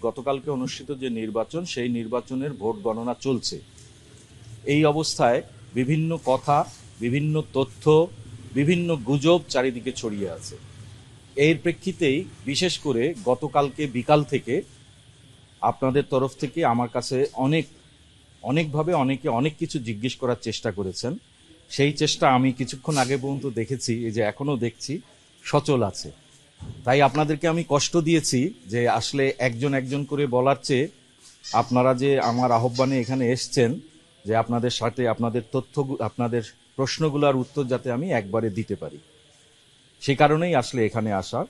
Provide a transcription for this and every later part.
গতকালকে অনুষ্ঠিত যে নির্বাচন, সেই নির্বাচনের ভোট গণনা চলছে। এই অবস্থায় বিভিন্ন কথা, বিভিন্ন তথ্য, বিভিন্ন গুজব চারিদিকে ছড়িয়ে আছে। এর প্রেক্ষিতেই বিশেষ করে গতকালকে বিকাল থেকে আপনাদের তরফ থেকে আমার কাছে অনেকভাবে অনেকে অনেক কিছু জিজ্ঞেস করার চেষ্টা করেছেন। সেই চেষ্টা আমি কিছুক্ষণ আগে পর্যন্ত দেখেছি, এই যে এখনো দেখছি সচল আছে। তাই আপনাদেরকে আমি কষ্ট দিয়েছি যে আসলে একজন একজন করে বলার চেয়ে আপনারা যে আমার আহ্বানে এখানে এসছেন, যে আপনাদের সাথে আপনাদের তথ্য, আপনাদের প্রশ্নগুলোর উত্তর যাতে আমি একবারে দিতে পারি, সে কারণেই আসলে এখানে আসা।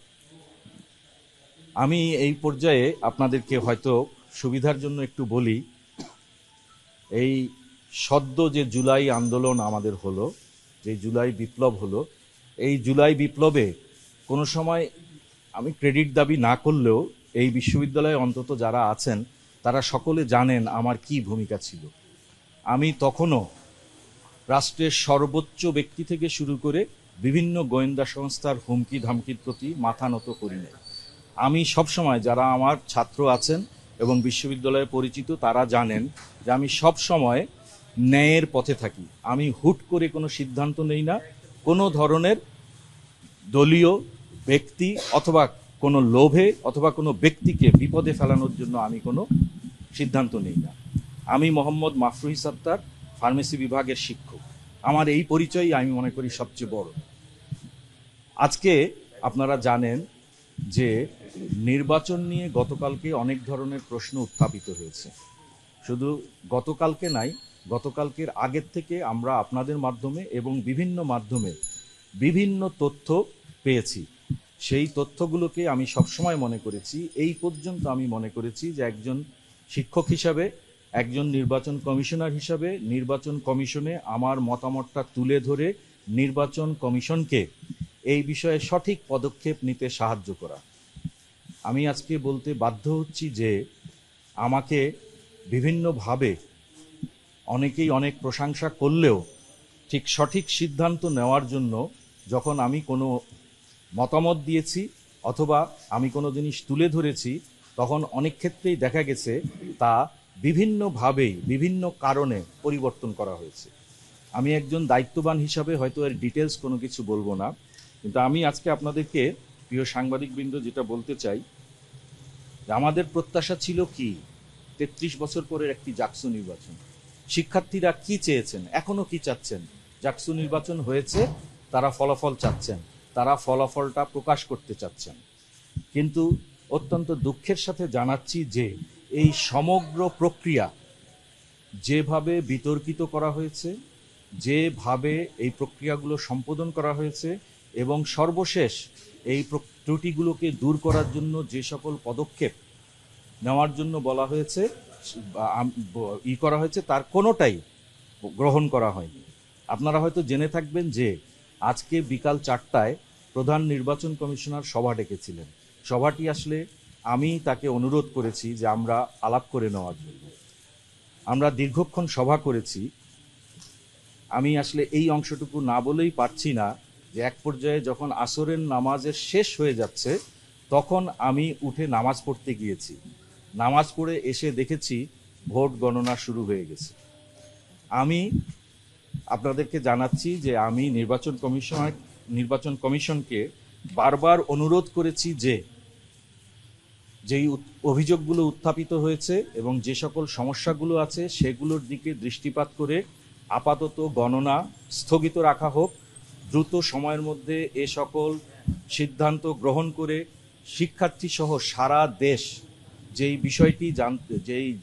আমি এই পর্যায়ে আপনাদেরকে হয়তো সুবিধার জন্য একটু বলি, এই সদ্য যে জুলাই আন্দোলন আমাদের হলো, যে জুলাই বিপ্লব হলো, এই জুলাই বিপ্লবে কোনো সময় আমি ক্রেডিট দাবি না করলেও এই বিশ্ববিদ্যালয়ে অন্তত যারা আছেন তারা সকলে জানেন আমার কি ভূমিকা ছিল। আমি তখনও রাষ্ট্রের সর্বোচ্চ ব্যক্তি থেকে শুরু করে বিভিন্ন গোয়েন্দা সংস্থার হুমকি ধামকির প্রতি মাথা নত করি নাই। আমি সবসময়, যারা আমার ছাত্র আছেন এবং বিশ্ববিদ্যালয়ে পরিচিত তারা জানেন যে আমি সবসময় ন্যায়ের পথে থাকি। আমি হুট করে কোনো সিদ্ধান্ত নেই না, কোনো ধরনের দলীয় ব্যক্তি অথবা কোনো লোভে অথবা কোনো ব্যক্তিকে বিপদে ফেলানোর জন্য আমি কোনো সিদ্ধান্ত নেই না। আমি মোহাম্মদ মাফরুহি সাত্তার, ফার্মেসি বিভাগের শিক্ষক। আমার এই পরিচয়ই আমি মনে করি সবচেয়ে বড়। আজকে আপনারা জানেন যে নির্বাচন নিয়ে গতকালকে অনেক ধরনের প্রশ্ন উত্থাপিত হয়েছে। শুধু গতকালকে নাই, গতকালকের আগের থেকে আমরা আপনাদের মাধ্যমে এবং বিভিন্ন মাধ্যমে বিভিন্ন তথ্য পেয়েছি। সেই তথ্যগুলোকে আমি সবসময় মনে করেছি, এই পর্যন্ত আমি মনে করেছি যে একজন শিক্ষক হিসাবে, একজন নির্বাচন কমিশনার হিসাবে নির্বাচন কমিশনে আমার মতামতটা তুলে ধরে নির্বাচন কমিশনকে এই বিষয়ে সঠিক পদক্ষেপ নিতে সাহায্য করা। আমি আজকে বলতে বাধ্য হচ্ছি যে আমাকে বিভিন্নভাবে অনেকেই অনেক প্রশংসা করলেও ঠিক সঠিক সিদ্ধান্ত নেওয়ার জন্য যখন আমি কোনো মতামত দিয়েছি অথবা আমি কোনো জিনিস তুলে ধরেছি, তখন অনেক ক্ষেত্রেই দেখা গেছে তা বিভিন্নভাবেই বিভিন্ন কারণে পরিবর্তন করা হয়েছে। আমি একজন দায়িত্ববান হিসাবে হয়তো এর ডিটেলস কোনো কিছু বলবো না, কিন্তু আমি আজকে আপনাদেরকে, প্রিয় সাংবাদিকবৃন্দ, যেটা বলতে চাই যে আমাদের প্রত্যাশা ছিল কি, ৩৩ বছর পরের একটি জাকসু নির্বাচন। শিক্ষার্থীরা কি চেয়েছেন, এখনো কি চাচ্ছেন? জাকসু নির্বাচন হয়েছে, তারা ফলাফল চাচ্ছেন, তারা ফলাফলটা প্রকাশ করতে চাচ্ছেন। কিন্তু অত্যন্ত দুঃখের সাথে জানাচ্ছি যে এই সমগ্র প্রক্রিয়া যেভাবে বিতর্কিত করা হয়েছে, যেভাবে এই প্রক্রিয়াগুলো সম্পাদন করা হয়েছে এবং সর্বশেষ এই ত্রুটিগুলোকে দূর করার জন্য যে সকল পদক্ষেপ নেওয়ার জন্য বলা হয়েছে, করা হয়েছে, তার কোনোটাই গ্রহণ করা হয়নি। আপনারা হয়তো জেনে থাকবেন যে আজকে বিকাল 4টায় প্রধান নির্বাচন কমিশনার সভা ডেকেছিলেন। সভাটি আসলে আমি তাকে অনুরোধ করেছি যে আমরা আলাপ করে নেওয়ার জন্য। আমরা দীর্ঘক্ষণ সভা করেছি। আমি আসলে এই অংশটুকু না বলেই পারছি না যে এক পর্যায়ে যখন আসরের নামাজের শেষ হয়ে যাচ্ছে তখন আমি উঠে নামাজ পড়তে গিয়েছি। নামাজ পড়ে এসে দেখেছি ভোট গণনা শুরু হয়ে গেছে। আমি আপনাদেরকে জানাচ্ছি যে আমি নির্বাচন কমিশনকে বারবার অনুরোধ করেছি যে যেই অভিযোগগুলো উত্থাপিত হয়েছে এবং যে সকল সমস্যাগুলো আছে সেগুলোর দিকে দৃষ্টিপাত করে আপাতত গণনা স্থগিত রাখা হোক। দ্রুত সময়ের মধ্যে এ সকল সিদ্ধান্ত গ্রহণ করে শিক্ষার্থী সহ সারা দেশ যেই বিষয়টি জানতে,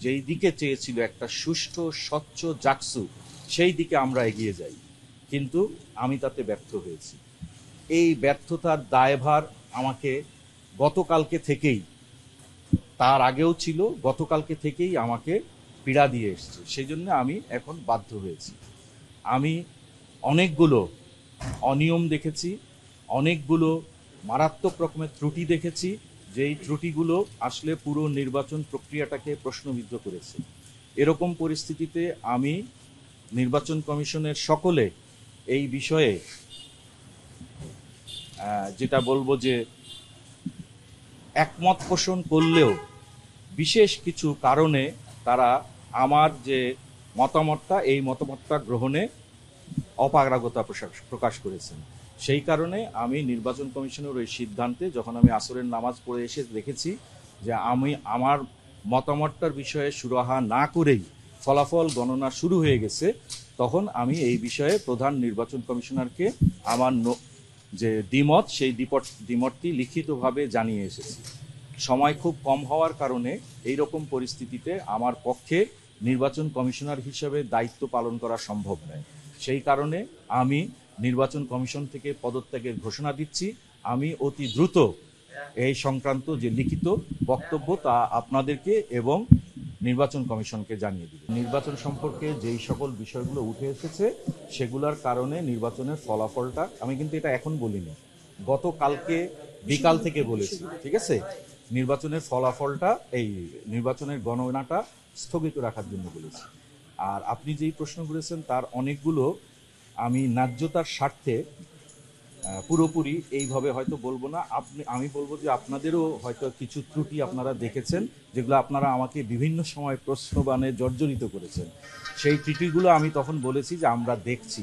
যেই দিকে চেয়েছিল একটা সুষ্ঠু স্বচ্ছ জাকসু, সেই দিকে আমরা এগিয়ে যাই। কিন্তু আমি তাতে ব্যর্থ হয়েছি। এই ব্যর্থতার দায়ভার আমাকে গতকালকে থেকেই, তার আগেও ছিল, গতকালকে থেকেই আমাকে পীড়া দিয়ে এসছে। সেই জন্য আমি এখন বাধ্য হয়েছি। আমি অনেকগুলো অনিয়ম দেখেছি, অনেকগুলো মারাত্মক রকমের ত্রুটি দেখেছি, যেই ত্রুটিগুলো আসলে পুরো নির্বাচন প্রক্রিয়াটাকে প্রশ্নবিদ্ধ করেছে। এরকম পরিস্থিতিতে আমি নির্বাচন কমিশনের সকলে এই বিষয়ে যেটা বলবো যে একমত পোষণ করলেও বিশেষ কিছু কারণে তারা আমার যে মতামতটা এই মতামতটা গ্রহণে অপারগতা প্রকাশ করেছেন। সেই কারণে আমি নির্বাচন কমিশনের ওই সিদ্ধান্তে যখন আমি আসরের নামাজ পড়ে এসে দেখেছি যে আমি আমার মতামতটার বিষয়ে সুরাহা না করেই ফলাফল গণনা শুরু হয়ে গেছে, তখন আমি এই বিষয়ে প্রধান নির্বাচন কমিশনারকে আমার যে দ্বিমত সেই দ্বিমতটি লিখিতভাবে জানিয়ে এসেছি। সময় খুব কম হওয়ার কারণে এই রকম পরিস্থিতিতে আমার পক্ষে নির্বাচন কমিশনার হিসেবে দায়িত্ব পালন করা সম্ভব নয়। সেই কারণে আমি নির্বাচন কমিশন থেকে পদত্যাগের ঘোষণা দিচ্ছি। আমি অতি দ্রুত এই সংক্রান্ত যে লিখিত বক্তব্য তা আপনাদেরকে এবং নির্বাচন কমিশনকে জানিয়ে দিব। নির্বাচন সম্পর্কে যেই সকল বিষয়গুলো উঠে এসেছে সেগুলোর কারণে নির্বাচনের ফলাফলটা আমি কিন্তু এটা এখন বলিনি, গতকালকে বিকাল থেকে বলেছি, ঠিক আছে? নির্বাচনের ফলাফলটা এই নির্বাচনের গণনাটা স্থগিত রাখার জন্য বলেছি। আর আপনি যেই প্রশ্ন করেছেন তার অনেকগুলো আমি ন্যায্যতার স্বার্থে পুরোপুরি এইভাবে হয়তো বলবো না। আমি বলবো যে আপনাদেরও হয়তো কিছু ত্রুটি আপনারা দেখেছেন, যেগুলো আপনারা আমাকে বিভিন্ন সময় প্রশ্নবাণে জর্জরিত করেছেন। সেই ত্রুটিগুলো আমি তখন বলেছি যে আমরা দেখছি।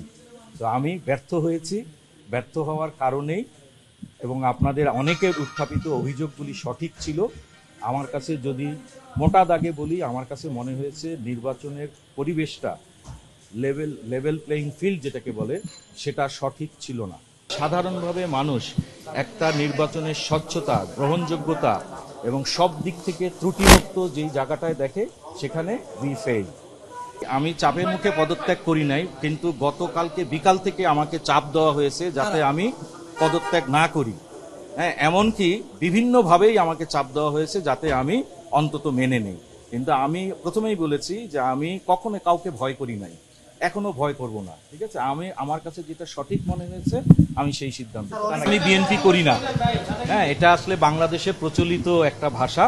তো আমি ব্যর্থ হয়েছি, ব্যর্থ হওয়ার কারণেই এবং আপনাদের অনেকের উত্থাপিত অভিযোগগুলি সঠিক ছিল। আমার কাছে যদি মোটা দাগে বলি, আমার কাছে মনে হয়েছে নির্বাচনের পরিবেশটা লেভেল প্লেইং ফিল্ড যেটাকে বলে সেটা সঠিক ছিল না। সাধারণভাবে মানুষ একটা নির্বাচনের স্বচ্ছতা, গ্রহণযোগ্যতা এবং সব দিক থেকে ত্রুটিমুক্ত যেই জায়গাটায় দেখে সেখানে উই ফেল। আমি চাপের মুখে পদত্যাগ করি নাই, কিন্তু গতকালকে বিকাল থেকে আমাকে চাপ দেওয়া হয়েছে যাতে আমি পদত্যাগ না করি। হ্যাঁ, এমনকি বিভিন্নভাবেই আমাকে চাপ দেওয়া হয়েছে যাতে আমি অন্তত মেনে নেই। কিন্তু আমি প্রথমেই বলেছি যে আমি কখনো কাউকে ভয় করি নাই, এখনো ভয় করব না, ঠিক আছে? আমার কাছে যেটা সঠিক মনে হয়েছে আমি সেই সিদ্ধান্ত। আমি বিএনপি করি না, হ্যাঁ, এটা আসলে বাংলাদেশে প্রচলিত একটা ভাষা।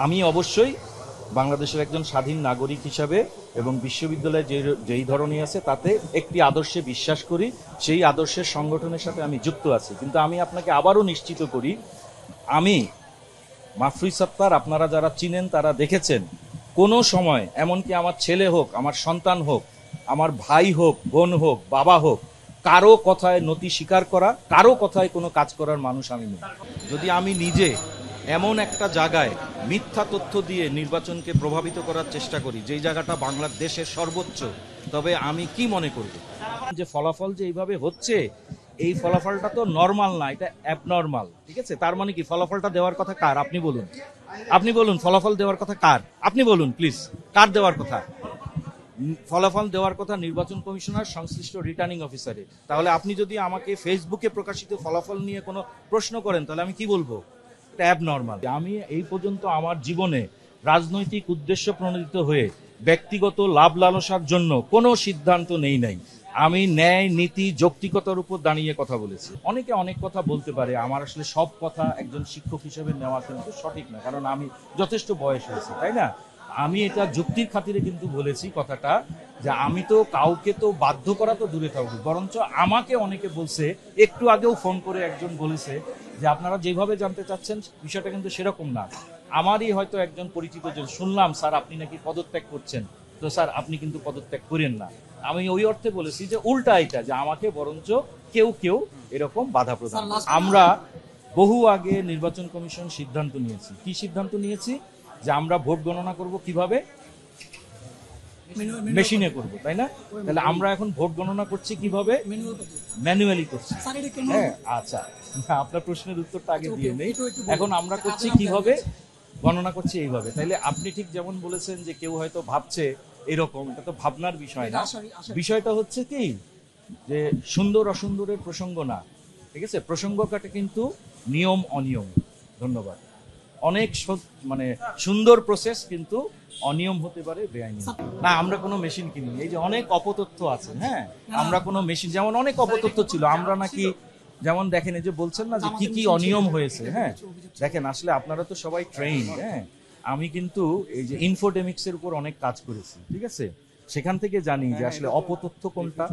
আমি অবশ্যই বাংলাদেশের একজন স্বাধীন নাগরিক হিসাবে এবং বিশ্ববিদ্যালয়ে যেই ধরনের আছে তাতে একটি আদর্শে বিশ্বাস করি, সেই আদর্শের সংগঠনের সাথে আমি যুক্ত আছি। কিন্তু আমি আপনাকে আবারও নিশ্চিত করি, আমি মাহফুজ সত্তার আপনারা যারা চিনেন তারা দেখেছেন কোনো সময়, এমনকি আমার ছেলে হোক, আমার সন্তান হোক, আমার ভাই হোক, বোন হোক, বাবা হোক, কারো কথায় নতি স্বীকার করা, কারো কথায় কোনো কাজ করার মানুষ আমি নই। যদি আমি নিজে এমন একটা জায়গায় মিথ্যা তথ্য দিয়ে নির্বাচনকে প্রভাবিত করার চেষ্টা করি যেই জায়গাটা বাংলাদেশের সর্বোচ্চ, তবে আমি কি মনে করব যে ফলাফল যে এইভাবে হচ্ছে, এই ফলাফলটা তো নরমাল না, এটা অ্যাবনর্মাল, ঠিক আছে? তার মানে কি ফলাফলটা দেওয়ার কথা কার? আপনি বলুন, আপনি বলুন ফলাফল দেওয়ার কথা কার? আপনি বলুন প্লিজ, কার দেওয়ার কথা? ফলাফল দেওয়ার কথা নির্বাচন কমিশনার, সংশ্লিষ্ট রিটার্নিং অফিসারের। তাহলে আপনি যদি আমাকে ফেসবুকে প্রকাশিত ফলাফল নিয়ে কোনো প্রশ্ন করেন তাহলে আমি কি বলবো? এটা অ্যাবনর্মাল। আমি এই পর্যন্ত আমার জীবনে রাজনৈতিক উদ্দেশ্য প্রণোদিত হয়ে ব্যক্তিগত লাভ লালসার জন্য কোনো সিদ্ধান্ত নেই নাই। আমি ন্যায়, নীতি, যৌক্তিকতার উপর দাঁড়িয়ে কথা বলেছি। অনেকে অনেক কথা বলতে পারে, আমার আসলে সব কথা একজন শিক্ষক হিসেবে নেওয়া কিন্তু সঠিক না, কারণ আমি যথেষ্ট বয়স হয়েছে, তাই না? আমি এটা যুক্তির খাতিরে কিন্তু বলেছি কথাটা, যে আমি তো কাউকে তো বাধ্য করা তো দূরে থাকবো, বরঞ্চ আমাকে অনেকে বলছে, একটু আগেও ফোন করে একজন বলেছে যে আপনারা যেভাবে জানতে চাচ্ছেন বিষয়টা কিন্তু সেরকম না। আমারই হয়তো একজন পরিচিত জন, শুনলাম স্যার আপনি নাকি পদত্যাগ করছেন, তো স্যার আপনি কিন্তু পদত্যাগ করেন না। আমি ওই অর্থে বলেছি যে উল্টা এটা, যে আমাকে বরঞ্চ কেউ কেউ এরকম বাধা প্রদান। আমরা বহু আগে নির্বাচন কমিশন সিদ্ধান্ত নিয়েছি। কি সিদ্ধান্ত নিয়েছি? যে আমরা ভোট গণনা করব কিভাবে? মেশিনে করব, তাই না? তাহলে আমরা এখন ভোট গণনা করছি কিভাবে? ম্যানুয়ালি করছি। হ্যাঁ, আচ্ছা, আপনার প্রশ্নের উত্তরটা আগে দিয়ে নেই। এখন আমরা করছি কিভাবে? গণনা করছি এইভাবে। তাইলে আপনি ঠিক যেমন বলেছেন যে কেউ হয়তো ভাবছে এরকম, এটা তো ভাবনার বিষয় না। বিষয়টা হচ্ছে কি যে সুন্দর অসুন্দরের প্রসঙ্গ না, ঠিক আছে? প্রসঙ্গ কাটে কিন্তু নিয়ম অনিয়ম। ধন্যবাদ। অনেক মানে সুন্দর প্রসেস কিন্তু অনিয়ম হতে পারে, বেআইনি না। আমরা কোনো মেশিন কিনিনি। এই যে অনেক অপতথ্য আছে, হ্যাঁ, আমরা কোনো মেশিন, যেমন অনেক অপতথ্য ছিল, আমরা নাকি যেমন দেখেন এই যে বলছেন না যে কি কি অনিয়ম হয়েছে, হ্যাঁ, দেখেন আসলে আপনারা তো সবাই ট্রেইন, হ্যাঁ, আমি কিন্তু এই যে ইনফোডেমিক্স এর উপর অনেক কাজ করেছি, ঠিক আছে? সেখান থেকে জানি যে আসলে অপতথ্য কোনটা,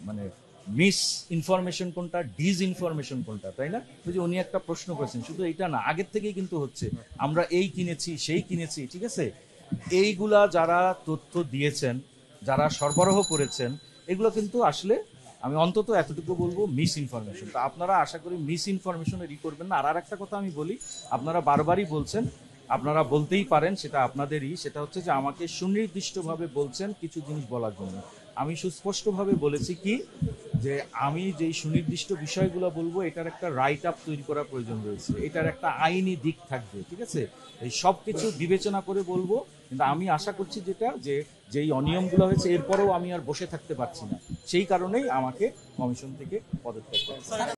মানে মিস ইনফরমেশন কোনটা, ডিস ইনফরমেশন কোনটা, তাই না? ওই যে উনি একটা প্রশ্ন করেছেন, শুধু এটা না, আগের থেকেই কিন্তু হচ্ছে আমরা এই কিনেছি সেই কিনেছি, ঠিক আছে? এইগুলা যারা তথ্য দিয়েছেন, যারা সরবরাহ করেছেন, এগুলো কিন্তু আসলে আমি অন্তত এতটুকু বলবো মিস ইনফরমেশন। তো আপনারা আশা করি মিস ইনফরমেশনের করবেন না। আর একটা কথা আমি বলি, আপনারা বারবারই বলছেন, আপনারা বলতেই পারেন, সেটা আপনাদেরই, সেটা হচ্ছে যে আমাকে সুনির্দিষ্টভাবে বলছেন কিছু জিনিস বলার জন্য। আমি সুস্পষ্টভাবে বলেছি কি, যে আমি যেই সুনির্দিষ্ট বিষয়গুলো বলবো এটার একটা রাইট আপ তৈরি করার প্রয়োজন রয়েছে, এটার একটা আইনি দিক থাকবে, ঠিক আছে? এই সব কিছু বিবেচনা করে বলবো। কিন্তু আমি আশা করছি যেটা, যে যেই অনিয়মগুলো হয়েছে এরপরেও আমি আর বসে থাকতে পারছি না, সেই কারণেই আমাকে কমিশন থেকে পদত্যাগ করতে হবে।